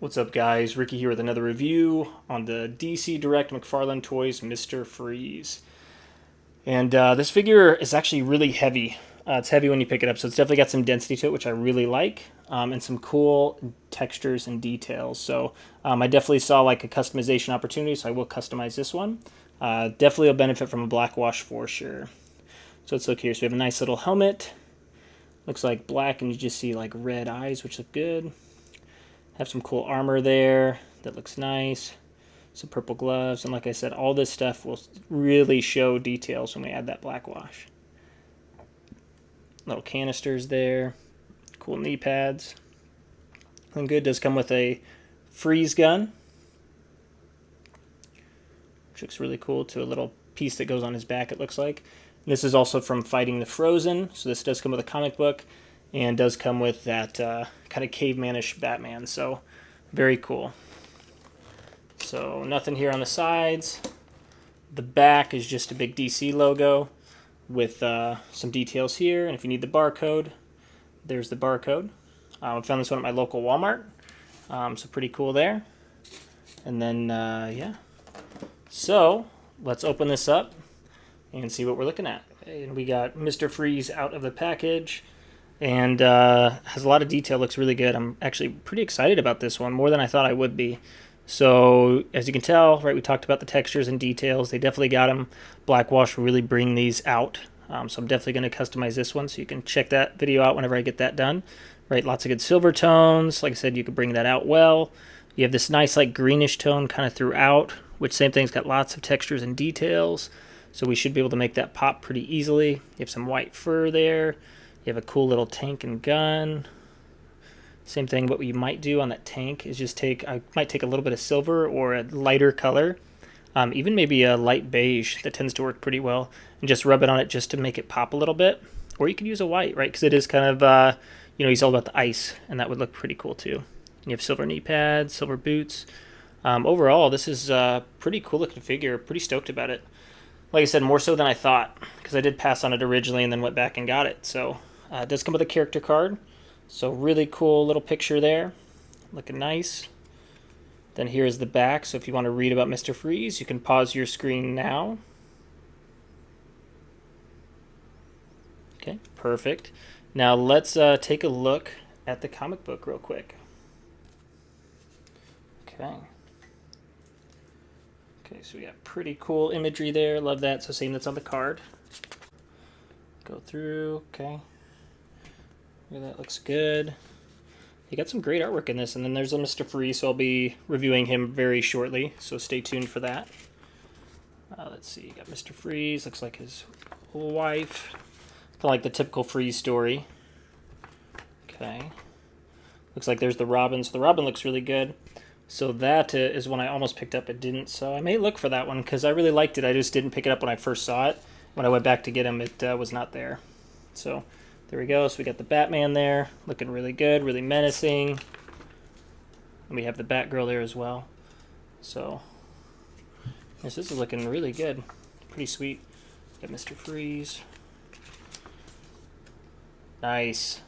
What's up, guys? Ricky here with another review on the DC Direct McFarlane Toys Mr. Freeze. And this figure is actually really heavy. It's heavy when you pick it up, so it's definitely got some density to it, which I really like, and some cool textures and details. So I definitely saw like a customization opportunity, so I will customize this one. Definitely will benefit from a black wash for sure. So let's look here. So we have a nice little helmet. Looks like black, and you just see like red eyes, which look good. Have some cool armor there that looks nice. Some purple gloves, and like I said, all this stuff will really show details when we add that black wash. Little canisters there. Cool knee pads. And good, does come with a freeze gun, which looks really cool, to a little piece that goes on his back, it looks like. And this is also from Fighting the Frozen, so this does come with a comic book, and does come with that kind of cavemanish Batman, so very cool. So nothing here on the sides. The back is just a big DC logo with some details here, and if you need the barcode, there's the barcode. I found this one at my local Walmart, so pretty cool there. And then, yeah. So let's open this up and see what we're looking at. And we got Mr. Freeze out of the package, and has a lot of detail, looks really good. I'm actually pretty excited about this one, more than I thought I would be. So as you can tell, right, we talked about the textures and details. They definitely got them. Black wash will really bring these out. So I'm definitely going to customize this one, so you can check that video out whenever I get that done. Right, lots of good silver tones. Like I said, you could bring that out well. You have this nice like greenish tone kind of throughout, which same thing's got lots of textures and details. So we should be able to make that pop pretty easily. You have some white fur there. You have a cool little tank and gun. Same thing, what you might do on that tank is just I might take a little bit of silver or a lighter color, even maybe a light beige, that tends to work pretty well, and just rub it on it just to make it pop a little bit. Or you could use a white, right, because it is kind of, he's all about the ice, and that would look pretty cool too. You have silver knee pads, silver boots. Overall, this is a pretty cool looking figure, pretty stoked about it. Like I said, more so than I thought, because I did pass on it originally and then went back and got it. So it does come with a character card. So really cool little picture there, looking nice. Then here is the back, so if you want to read about Mr. Freeze, you can pause your screen now. Okay, perfect. Now let's take a look at the comic book real quick. Okay. Okay, so we got pretty cool imagery there, love that, so same that's on the card. Go through, okay. That looks good. You got some great artwork in this, and then there's a Mr. Freeze, so I'll be reviewing him very shortly, so stay tuned for that. Let's see, you got Mr. Freeze, looks like his wife. Kind of like the typical Freeze story. Okay. Looks like there's the Robin, so the Robin looks really good. So that is one I almost picked up, it didn't, so I may look for that one, because I really liked it. I just didn't pick it up when I first saw it. When I went back to get him, it was not there. So there we go. So we got the Batman there, looking really good, really menacing. And we have the Batgirl there as well. So this is looking really good. Pretty sweet. Got Mr. Freeze. Nice.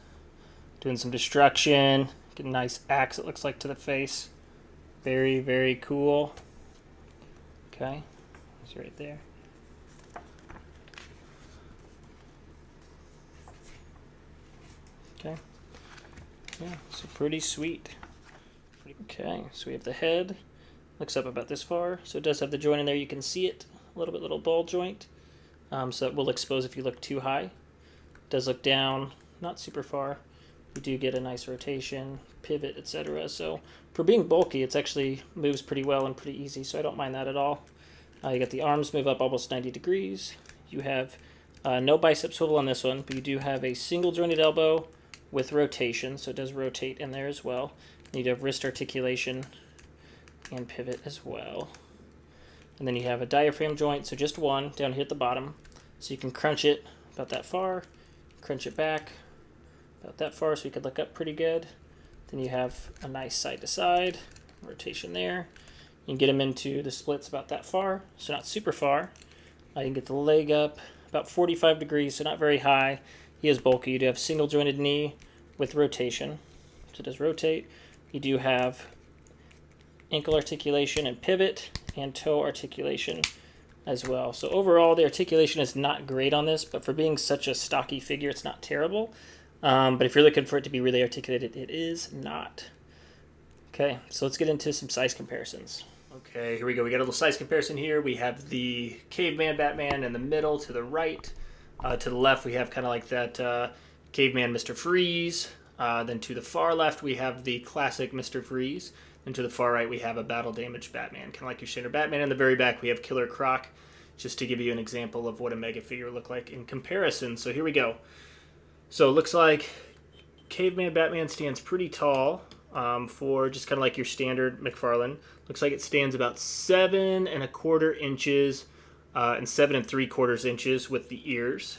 Doing some destruction. Get a nice axe, it looks like, to the face. Very, very cool. Okay. It's right there. Okay. Yeah, so pretty sweet. Okay, so we have the head. Looks up about this far. So it does have the joint in there. You can see it. A little ball joint. So it will expose if you look too high. It does look down, not super far. You do get a nice rotation, pivot, etc. So for being bulky, it's actually moves pretty well and pretty easy, so I don't mind that at all. You got the arms move up almost 90 degrees. You have no bicep swivel on this one, but you do have a single jointed elbow with rotation, so it does rotate in there as well. You do have wrist articulation and pivot as well. And then you have a diaphragm joint, so just one down here at the bottom. So you can crunch it about that far, crunch it back about that far, so you could look up pretty good. Then you have a nice side to side rotation there. You can get them into the splits about that far, so not super far. You can get the leg up about 45 degrees, so not very high. He is bulky. You do have single jointed knee with rotation, so it does rotate. You do have ankle articulation and pivot, and toe articulation as well. So overall, the articulation is not great on this, but for being such a stocky figure, it's not terrible. But if you're looking for it to be really articulated, it is not. Okay, so let's get into some size comparisons. Okay, here we go. We got a little size comparison here. We have the caveman Batman in the middle to the right. To the left, we have kind of like that caveman Mr. Freeze. Then to the far left, we have the classic Mr. Freeze. And to the far right, we have a battle-damaged Batman, kind of like your standard Batman. In the very back, we have Killer Croc, just to give you an example of what a mega figure would look like in comparison. So here we go. So it looks like caveman Batman stands pretty tall for just kind of like your standard McFarlane. Looks like it stands about 7¼ inches and 7¾ inches with the ears.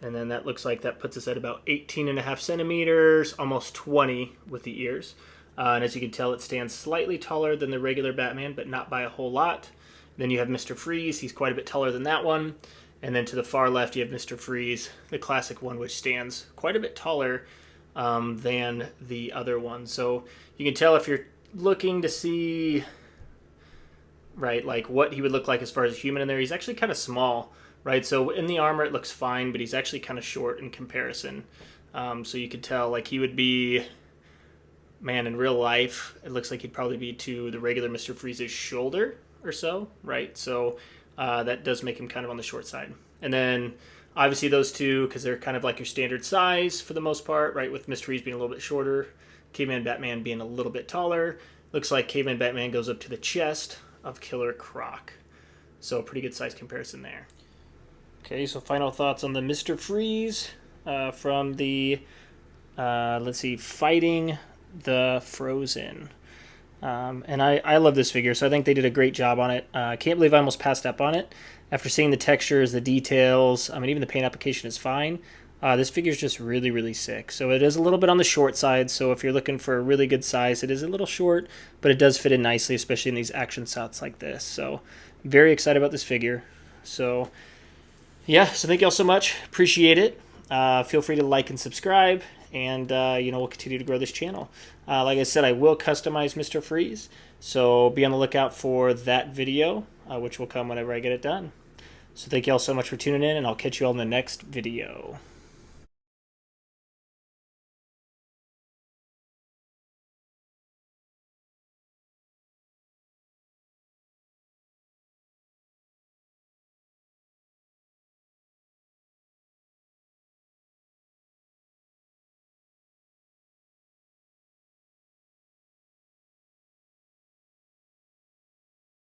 And then that looks like that puts us at about 18½ centimeters, almost 20 with the ears. And as you can tell, it stands slightly taller than the regular Batman, but not by a whole lot. Then you have Mr. Freeze. He's quite a bit taller than that one. And then to the far left, you have Mr. Freeze, the classic one, which stands quite a bit taller than the other one. So you can tell if you're looking to see, right, like what he would look like as far as a human in there, he's actually kind of small. Right, so in the armor it looks fine, but he's actually kind of short in comparison. So you could tell, like, he would be, man, in real life, it looks like he'd probably be to the regular Mr. Freeze's shoulder or so, right? So that does make him kind of on the short side. And then, obviously, those two, because they're kind of like your standard size for the most part, right? With Mr. Freeze being a little bit shorter, Caveman Batman being a little bit taller. Looks like Caveman Batman goes up to the chest of Killer Croc. So a pretty good size comparison there. Okay, so final thoughts on the Mr. Freeze from the, let's see, Fighting the Frozen. And I love this figure, so I think they did a great job on it. I can't believe I almost passed up on it. After seeing the textures, the details, I mean, even the paint application is fine. This figure is just really, really sick. So it is a little bit on the short side, so if you're looking for a really good size, it is a little short, but it does fit in nicely, especially in these action shots like this. So very excited about this figure. So yeah, so thank you all so much. Appreciate it. Feel free to like and subscribe, and we'll continue to grow this channel. Like I said, I will customize Mr. Freeze, so be on the lookout for that video, which will come whenever I get it done. So thank you all so much for tuning in, and I'll catch you all in the next video.